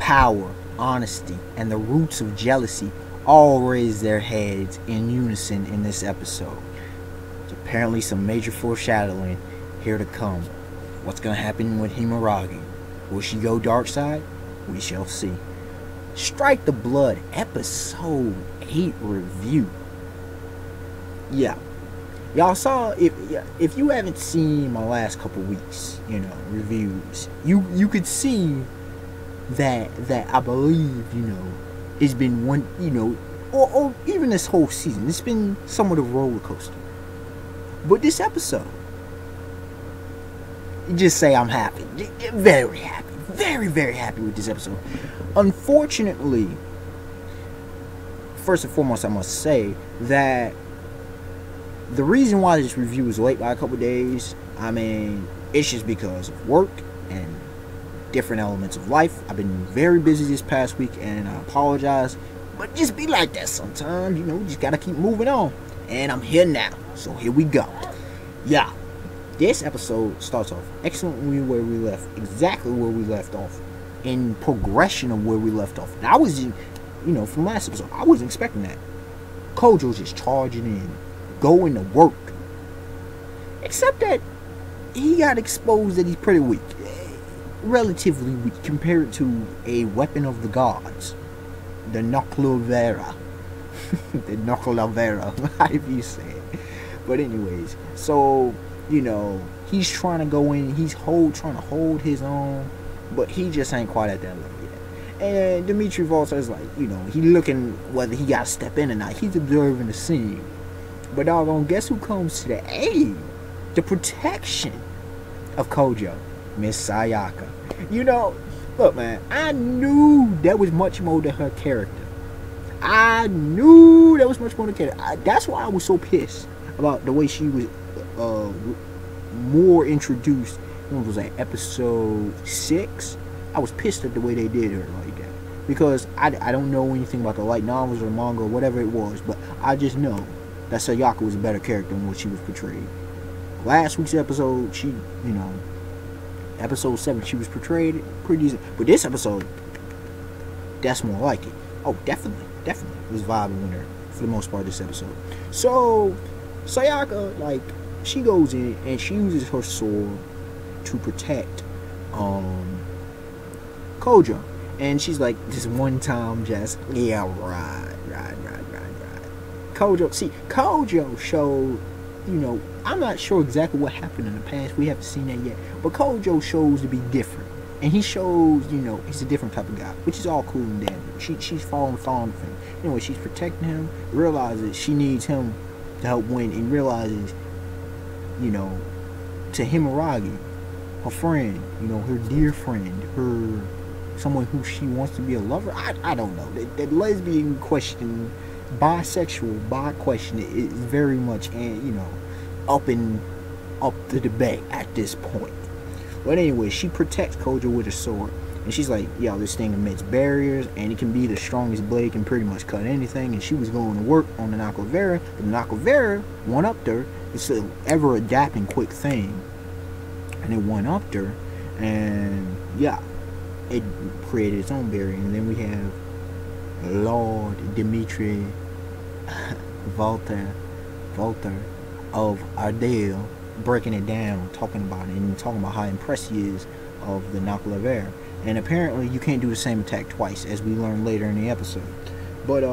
power, honesty, and the roots of jealousy all raise their heads in unison in this episode. There's apparently some major foreshadowing here to come. What's going to happen with Himeragi? Will she go dark side? We shall see. Strike the Blood episode 8 review. Yeah. Y'all saw, if you haven't seen my last couple weeks, reviews, you could see that I believe, it's been one, or even this whole season, it's been somewhat of a roller coaster. But this episode, just say I'm happy. Very happy. Very, very happy with this episode. Unfortunately, first and foremost, I must say that the reason why this review is late by a couple days, it's just because of work and different elements of life. I've been very busy this past week, and I apologize, but just be like that sometimes, just gotta keep moving on. And I'm here now, so here we go. Yeah, this episode starts off excellently where we left, exactly where we left off, in progression of where we left off. And I was, from last episode, I wasn't expecting that. Kojou's just charging in, going to work. Except that he got exposed that he's pretty weak. Relatively weak compared to a weapon of the gods. The Noclavera. The Noclavera, however you say it. But anyways, so, he's trying to go in, trying to hold his own, but he just ain't quite at that level yet. And Dimitri Volta is like, he looking whether he got to step in or not. He's observing the scene. But doggone, guess who comes to the aid? The protection of Kojou, Miss Sayaka. Look, man, I knew there was much more to her character. That's why I was so pissed about the way she was more introduced. When was that, episode 6? I was pissed at the way they did her like that. Because I don't know anything about the light novels or manga or whatever it was, but I just know that Sayaka was a better character than what she was portrayed. Last week's episode, episode 7, she was portrayed pretty decent. But this episode, that's more like it. Oh, definitely was vibing with her for the most part this episode. So, Sayaka, she goes in and she uses her sword to protect Kojou. And she's like, this one time just, yeah, right. Kojou showed, I'm not sure exactly what happened in the past. We haven't seen that yet. But Kojou shows to be different. And he shows, he's a different type of guy. Which is all cool and dandy. She's falling fond of him. Anyway, she's protecting him. Realizes she needs him to help win. And realizes, to Himeragi, her friend, her dear friend, someone who she wants to be a lover. I don't know. That lesbian question, bisexual bi question is very much, up the debate at this point. But anyway, she protects Kojou with a sword, and she's like, yo, this thing emits barriers, and it can be the strongest blade, can pretty much cut anything. And she was going to work on the Noclavera. The Noclavera one-upped her. It's an ever-adapting quick thing, and it one-upped her, and yeah, it created its own barrier. And then we have Lord Dimitri Volta of Ardale breaking it down, talking about it, and talking about how impressed he is of the Noclavera. And apparently you can't do the same attack twice, as we learn later in the episode. But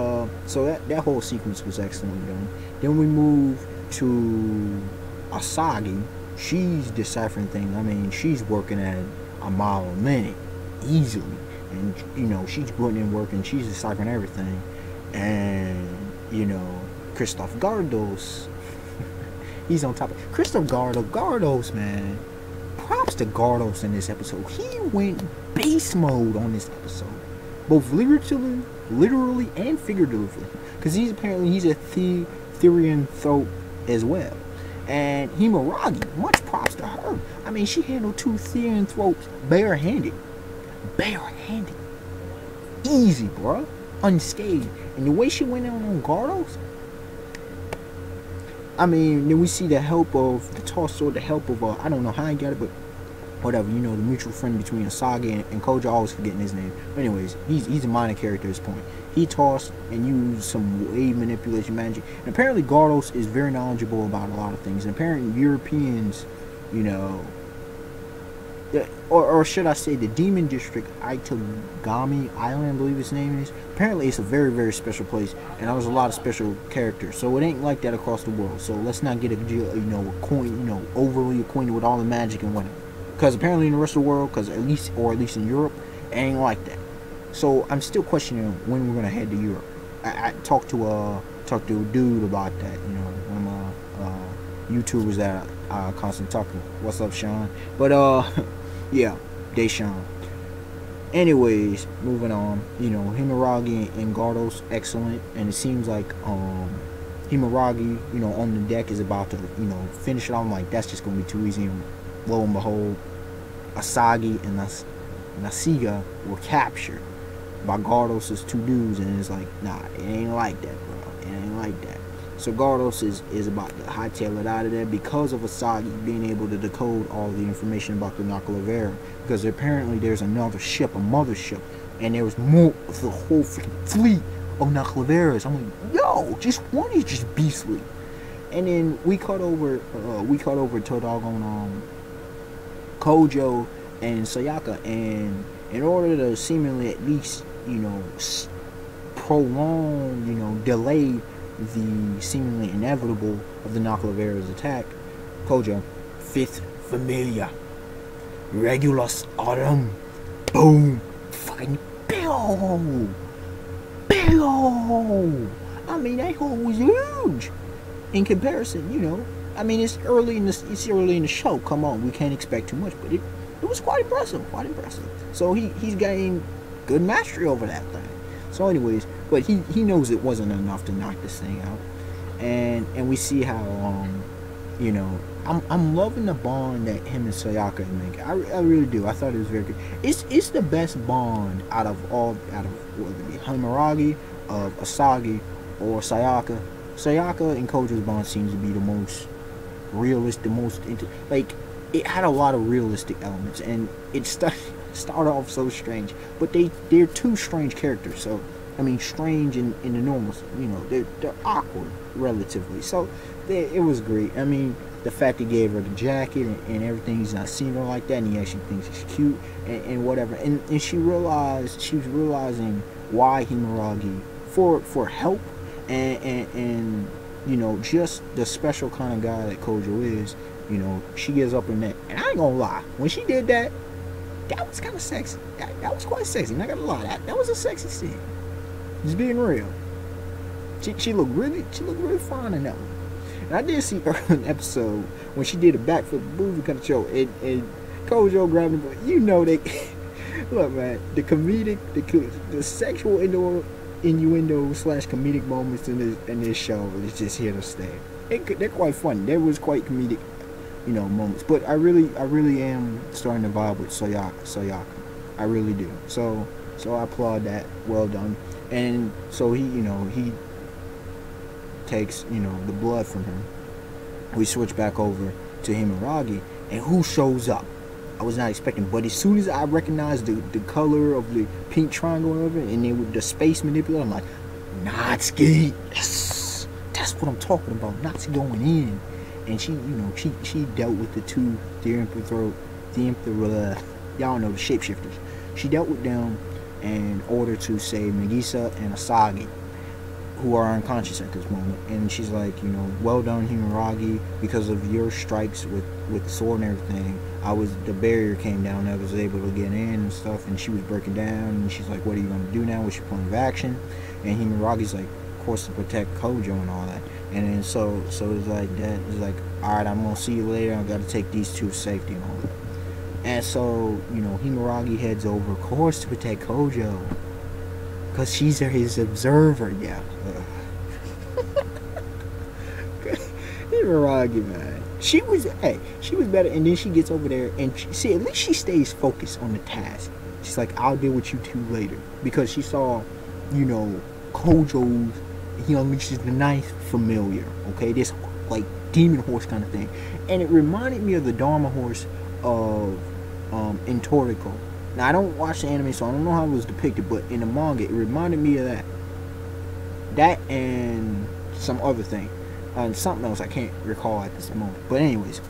so that whole sequence was excellently done. Then we move to Asagi. She's deciphering things. She's working at a mile a minute easily, and she's putting in work and she's deciphering everything. And Christoph Gardos, he's on top of Christoph Gardos, man. Props to Gardos in this episode. He went beast mode on this episode, both literally and figuratively, because he's a Therian throat as well. And Himeragi, much props to her. She handled 2 Therian throats barehanded, easy, bro, unscathed. And the way she went on Gardos, then we see the help of the toss sword, the help of I don't know how I got it, but whatever, you know, the mutual friend between Asagi and Kojou. Always forgetting his name. But anyways, he's a minor character at this point. He tossed and used some wave manipulation magic. And apparently Gardos is very knowledgeable about a lot of things. And apparently Europeans, you know, or should I say the Demon District, Itagami Island, I believe its name is. Apparently it's a very, very special place, and there's a lot of special characters. So it ain't like that across the world. So let's not get overly acquainted with all the magic and whatnot. Because apparently in the rest of the world, at least in Europe, it ain't like that. So I'm still questioning when we're gonna head to Europe. I talked to a dude about that. You know, one of my YouTubers that I constantly talk to. What's up, Sean? But yeah, Deshaun. Anyways, moving on. You know, Himeragi and Gardos excellent, and it seems like Himeragi, you know, on the deck is about to, you know, finish it. I'm like, that's just gonna be too easy. And lo and behold, Asagi and Nasiga were captured by Gardos' two dudes, and it's like, nah, it ain't like that, bro. It ain't like that. So Gardos is about to hightail it out of there because of Asagi being able to decode all the information about the Nakalavera. Because apparently there's another ship, a mothership, and there was more of the whole freaking fleet of Nakalaveras. I'm like, yo, just one is just beastly. And then we cut over to doggone Kojou and Sayaka, and in order to seemingly at least, you know, prolong, you know, delay the seemingly inevitable of the Nakalavera's attack, Kojou, fifth familiar, Regulus Autumn, boom, fucking bill. I mean, that hole was huge in comparison, you know. I mean, it's early in the show. Come on, we can't expect too much, but it was quite impressive, So he's gained good mastery over that thing. So anyways, but he knows it wasn't enough to knock this thing out, and we see how you know, I'm loving the bond that him and Sayaka make. I really do. I thought it was very good. It's the best bond out of whether it be Himeragi, of Asagi, or Sayaka. Sayaka and Kojou's bond seems to be the most realistic, like, it had a lot of realistic elements, and it started off so strange, but they're two strange characters. So I mean, strange in the normal, you know, they're awkward relatively. So it was great. I mean, the fact he gave her the jacket and everything, he's not seen her like that, and he actually thinks she's cute and whatever. And she was realizing why Himeragi for help and you know, just the special kind of guy that Kojou is. You know, she gives up her neck, and I ain't gonna lie, when she did that, that was kind of sexy. That was quite sexy. I'm not gonna lie, that was a sexy scene. Just being real. She looked really fine in that one. And I did see her in an episode when she did a backflip booty kind of show, and Kojou grabbed her. You know, they look, man, the comedic, the sexual innuendo / comedic moments in this show is just here to stay. They're quite funny. There was quite comedic, you know, moments. But I really am starting to vibe with Sayaka. I really do. So I applaud that. Well done. And so he takes, you know, the blood from him. We switch back over to Himeragi, and who shows up? I was not expecting, but as soon as I recognized the color of the pink triangle over, and then with the space manipulator, I'm like, Natsuki, yes, that's what I'm talking about. Natsuki going in, and she, you know, she dealt with the Emperor, y'all know, the shapeshifters. She dealt with them in order to save Nagisa and Asagi, who are unconscious at this moment. And she's like, you know, well done, Himeragi, because of your strikes with the sword and everything. The barrier came down, I was able to get in and stuff, and she was breaking down, and she's like, what are you going to do now? What's your plan of action? And Himeragi's like, of course, to protect Kojou and all that. And then so it's like that. It's like, alright, I'm going to see you later. I got to take these two to safety and all that. And so, you know, Himeragi heads over, of course, to protect Kojou, because she's his observer, yeah. Himeragi, man. She was better, and then she gets over there, and at least she stays focused on the task. She's like, I'll deal with you two later, because she saw, you know, Kojou's, he unleashes the ninth familiar, okay, this, like, demon horse kind of thing, and it reminded me of the Dharma horse of in Toriko. Now I don't watch the anime, so I don't know how it was depicted, but in the manga, it reminded me of that. That and some other thing, and something else I can't recall at this moment. But anyways,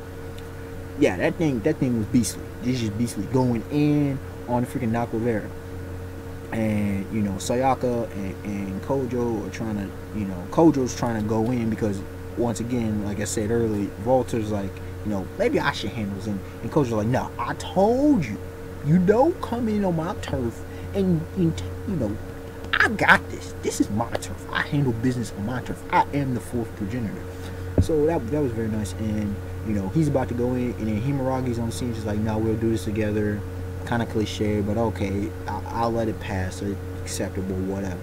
yeah, that thing was beastly. This is beastly going in on the freaking Nakovera. And you know, Sayaka and Kojou are trying to, you know, Kojou's trying to go in because once again, like I said earlier, Walter's like, you know, maybe I should handle this, and Kojou's like, no, I told you, you don't come in on my turf, and you know, I got this. This is my turf. I handle business on my turf. I am the fourth progenitor. So that was very nice. And you know, he's about to go in, and then Himeragi's on the scene, just like, no, we'll do this together. Kind of cliche, but okay, I'll let it pass. It's acceptable, whatever.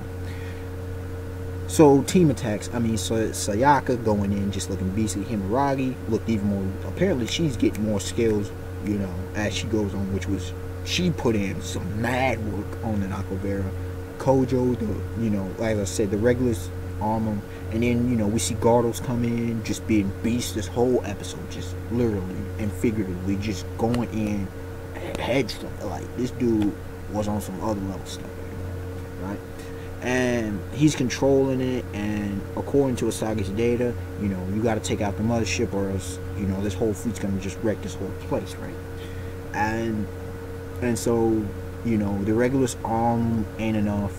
So team attacks. I mean, so Sayaka going in just looking beastly. Himeragi looked even more. Apparently, she's getting more skills, you know, as she goes on, which was she put in some mad work on the Nakovera. Kojou, the, you know, as I said, the regulars armor, and then, you know, we see Gardos come in just being beast this whole episode, just literally and figuratively just going in headstrong. Like, this dude was on some other level stuff, right? And he's controlling it, and according to Asagi's data, you know, you got to take out the mothership, or else, you know, this whole fleet's gonna just wreck this whole place, right? And so, you know, the regulars arm ain't enough,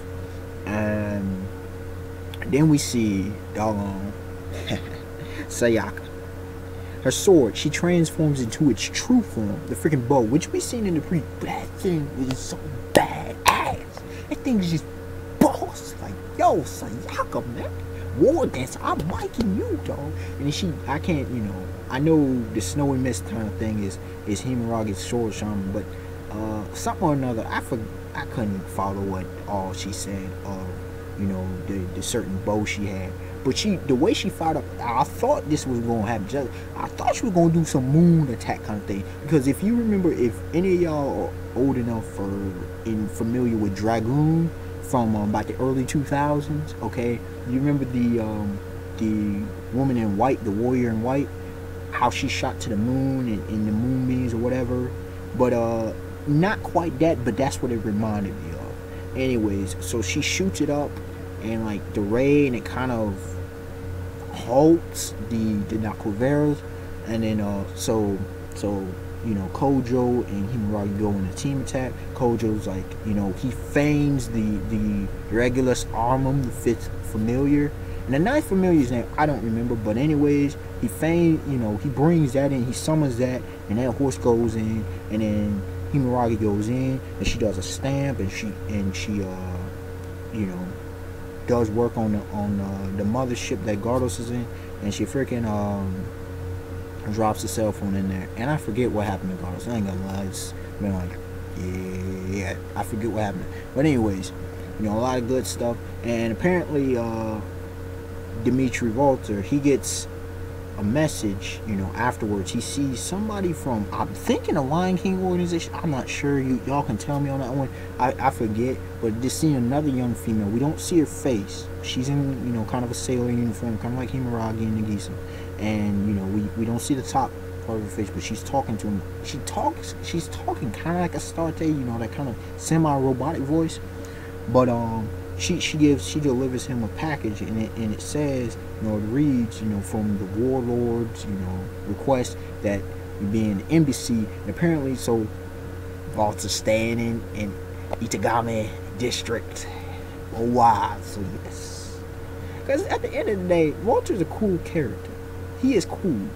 and then we see doggone Sayaka. Her sword, she transforms into its true form, the freaking bow, which we seen in the pre. But that thing is so badass. That thing is just boss. Like, yo, Sayaka, man, war dance. I'm liking you, dog. And then I can't, you know, I know the snowy mist kind of thing is Himeragi's sword shaman, but something or another, I couldn't follow what all she said. You know, the certain bow she had. But the way she fired up, I thought this was going to happen. I thought she was going to do some moon attack kind of thing. Because if you remember, if any of y'all are old enough or familiar with Dragoon from about the early 2000s, okay, you remember the woman in white, the warrior in white, how she shot to the moon and the moonbeams or whatever. But not quite that, but that's what it reminded me of. Anyways, so she shoots it up, and like the ray, and it kind of halts the Nakoveras, and then so you know, Kojou and Himeragi go in a team attack. Kojou's like, you know, he feigns the Regulus Armum, the fifth familiar, and the ninth familiar's name I don't remember, but anyways, he feigns, you know, he brings that in, he summons that, and that horse goes in, and then Himeragi goes in, and she does a stamp, and she you know, does work on the mothership that Gardos is in, and she freaking drops the cell phone in there, and I forget what happened to Gardos. I ain't gonna lie, it's been like, yeah, I forget what happened. But anyways, you know, a lot of good stuff, and apparently Dimitri Walter, he gets a message, you know, afterwards. He sees somebody from, I'm thinking, a Lion King organization. I'm not sure. Y'all can tell me on that one. I forget. But just seeing another young female. We don't see her face. She's in, you know, kind of a sailor uniform, kind of like Himeragi and Nagisa. And, you know, we don't see the top part of her face, but she's talking to him. She's talking kind of like a Starte, you know, that kind of semi-robotic voice. But she delivers him a package, and it says, you know, it reads, you know, from the warlords, you know, request that you be in the embassy. And apparently, so Walter's staying in Itagami district. Oh wow, so yes, because at the end of the day, Walter's a cool character. He is cool.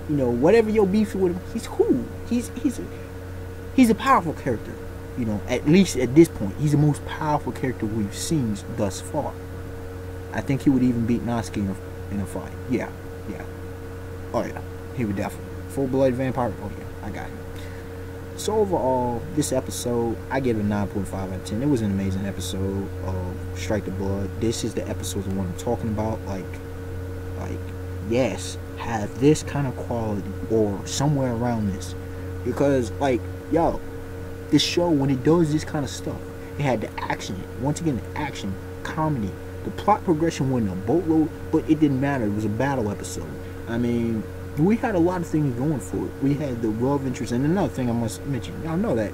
You know, whatever your beef with him, he's cool. He's a powerful character. You know, at least at this point, he's the most powerful character we've seen thus far. I think he would even beat Natsuki in a fight. Yeah. Oh yeah, he would definitely. Full-blooded vampire. Oh yeah, I got him. So overall, this episode, I give it a 9.5 out of 10. It was an amazing episode of Strike the Blood. This is the episode of what I'm talking about. Like, yes, have this kind of quality or somewhere around this, because like, yo, this show, when it does this kind of stuff, it had the action. Once again, the action, comedy. The plot progression wasn't a boatload, but it didn't matter. It was a battle episode. I mean, We had a lot of things going for it. We had the love interest, and another thing I must mention, y'all know that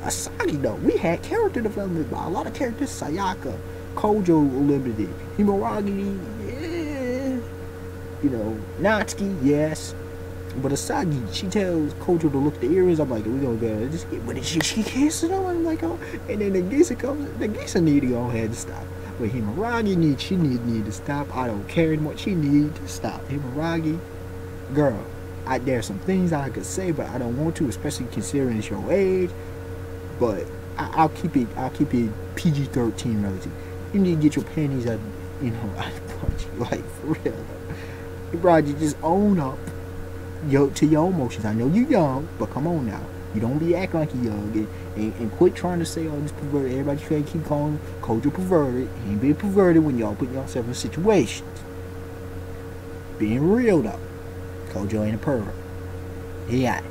Asagi though, we had character development by a lot of characters. Sayaka, Kojou a little bit, Himeragi, yeah, you know, Natsuki, yes. But Asagi, she tells Kojou to look at the earrings. I'm like, we gonna go just get, but she kisses them. I'm like, oh, and then the Gisa comes. The Gisa need to go ahead and stop. But Himeragi need to stop. I don't care anymore. She need to stop. Himeragi, girl, there's some things I could say, but I don't want to, especially considering it's your age. But I'll keep it PG-13 relative. You need to get your panties out, you know, out of punch, like for real. Himeragi, just own up to your emotions. I know you're young, but come on now. You don't be acting like you're young, and quit trying to say all this perverted. Everybody trying to keep calling Kojou perverted. He ain't being perverted when y'all putting yourself in situations. Being real though, Kojou ain't a pervert. He ain't.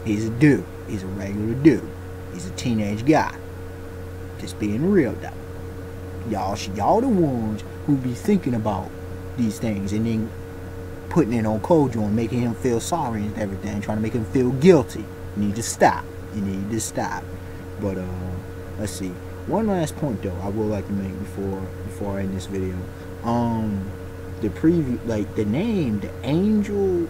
He's a dude. He's a regular dude. He's a teenage guy. Just being real though. Y'all the ones who be thinking about these things and then putting it on Kojou and making him feel sorry and everything, trying to make him feel guilty. You need to stop. You need to stop. But let's see. One last point though I would like to make before I end this video. The preview, like the name, the Angel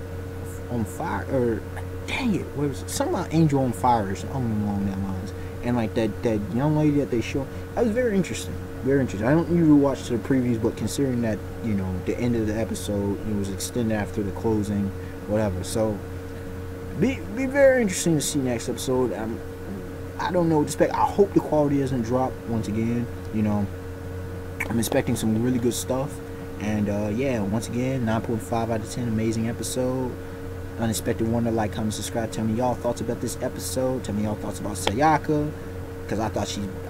on Fire, or dang it, what was it? Something about Angel on Fire or something along that lines. And like that young lady that they show, that was very interesting. Very interesting. I don't usually watch the previews, but considering that, you know, the end of the episode, it was extended after the closing, whatever. So, be very interesting to see next episode. I don't know what to expect. I hope the quality doesn't drop once again. You know, I'm expecting some really good stuff. And yeah, once again, 9.5 out of 10, amazing episode. Unexpected wonder, like, comment, subscribe. Tell me y'all thoughts about this episode. Tell me y'all thoughts about Sayaka, because I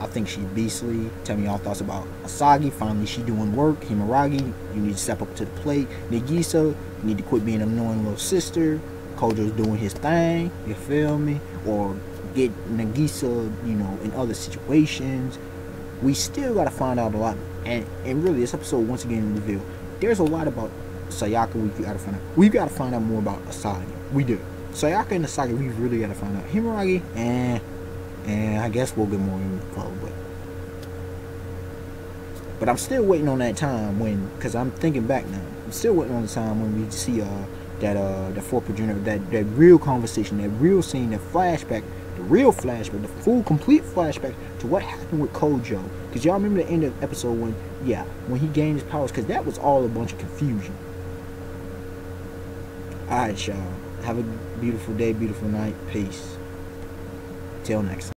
think she's beastly. Tell me y'all thoughts about Asagi. Finally, she doing work. Himeragi, you need to step up to the plate. Nagisa, you need to quit being an annoying little sister. Kojou's doing his thing. You feel me? Or get Nagisa, you know, in other situations. We still gotta find out a lot. And really, this episode once again revealed there's a lot about Sayaka we've got to find out more about Asagi. We do. Sayaka and Asagi, we really got to find out. Himeragi, and I guess we'll get more info, but I'm still waiting on that time when, because I'm thinking back now, I'm still waiting on the time when we see that fourth progenitor, that real conversation, that real scene, that flashback, the real flashback, the full complete flashback to what happened with Kojou. Because y'all remember the end of the episode when he gained his powers, because that was all a bunch of confusion. Alright, y'all. Have a beautiful day, beautiful night. Peace. Till next time.